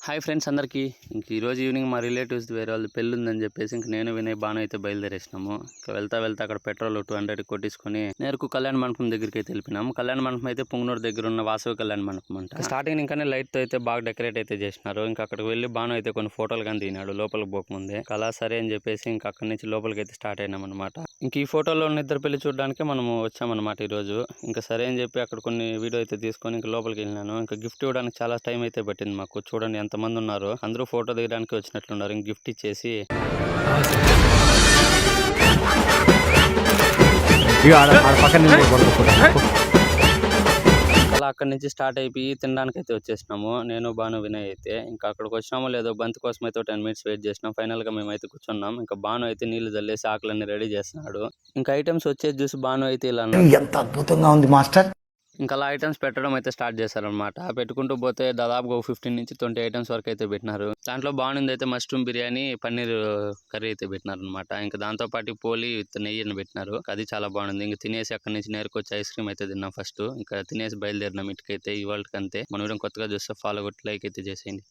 Hi friends అందరికీ. ఈరోజు evening మా రిలేటివ్స్ వేరే వాళ్ళు పెళ్ళి ఉందని చెప్పేసి నేను వినయ్ బాను అయితే బయలుదేరేసినాము. వెళ్తా అక్కడ పెట్రోల్ 200 కొట్టించుకొని నేరుకు కళ్యాణ మండపం దగ్గరికి అయితే వెళ్ళిపోయినాము. కళ్యాణ మండపం అయితే పుంగనూరు దగ్గర ఉన్న వాసవి కళ్యాణ మండపం అంట. స్టార్టింగ్ ఇంకానే లైట్ తో అయితే బాగా డెకరేట్ అయితే చేసినారు. ఇంకా అక్కడికి వెళ్ళి బాను అయితే కొన్ని ఫోటోలు కానీ దిగినాడు లోపలికి పోకముందే. అలా సరే అని చెప్పేసి ఇంకా అక్కడి నుంచి లోపలికి అయితే స్టార్ట్ అయినాం అనమాట. ఇంక ఈ ఫోటోలో ఉన్న ఇద్దరు పెళ్లి చూడడానికి మనము వచ్చామన్నమాట ఈరోజు. ఇంకా సరే అని చెప్పి అక్కడ కొన్ని వీడియో అయితే తీసుకొని ఇంకా లోపలికి వెళ్ళినాను. ఇంకా గిఫ్ట్ ఇవ్వడానికి చాలా టైం అయితే పట్టింది మాకు. చూడండి ఎంతమంది ఉన్నారు, అందరూ ఫోటో దిగడానికి వచ్చినట్లున్నారు. ఇంక గిఫ్ట్ ఇచ్చేసి అలా అక్కడి నుంచి స్టార్ట్ అయిపోయి తినడానికి అయితే వచ్చేసినాము. నేను బాను వినయ్ అయితే ఇంకా అక్కడికి వచ్చినామో లేదో బంతి కోసం అయితే 10 minutes వెయిట్ చేసినాం. ఫైనల్ గా మేమైతే కూర్చున్నాం. ఇంకా బాను అయితే నీళ్లు చల్లేసి ఆకులన్నీ రెడీ చేస్తున్నాడు. ఇంకా ఐటమ్స్ వచ్చేది చూసి బాను అయితే ఇలా ఎంత అద్భుతంగా ఉంది మాస్టర్. ఇంకా అలా ఐటమ్స్ పెట్టడం అయితే స్టార్ట్ చేశారనమాట. పెట్టుకుంటూ పోతే దాదాపుగా 15 నుంచి 20 ఐటమ్స్ వరకు అయితే పెట్టినారు. దాంట్లో బాగుంది అయితే మష్రూమ్ బిర్యానీ, పన్నీర్ కర్రీ అయితే పెట్టినారు అనమాట. ఇంకా దాంతో పాటు పోలి విత్ నెయ్యిని పెట్టినారు. అది చాలా బాగుంది. ఇంకా తినేసి అక్కడి నుంచి నేర్కొచ్చి ఐస్ క్రీమ్ అయితే తిన్నాం ఫస్ట్. ఇంకా తినేసి బయలుదేరినాం ఇంటికైతే. ఈ వరల్డ్ కంతే మన వీడియో కొత్తగా చూస్తే ఫాలో కొట్టి లైక్ అయితే చేసేయండి.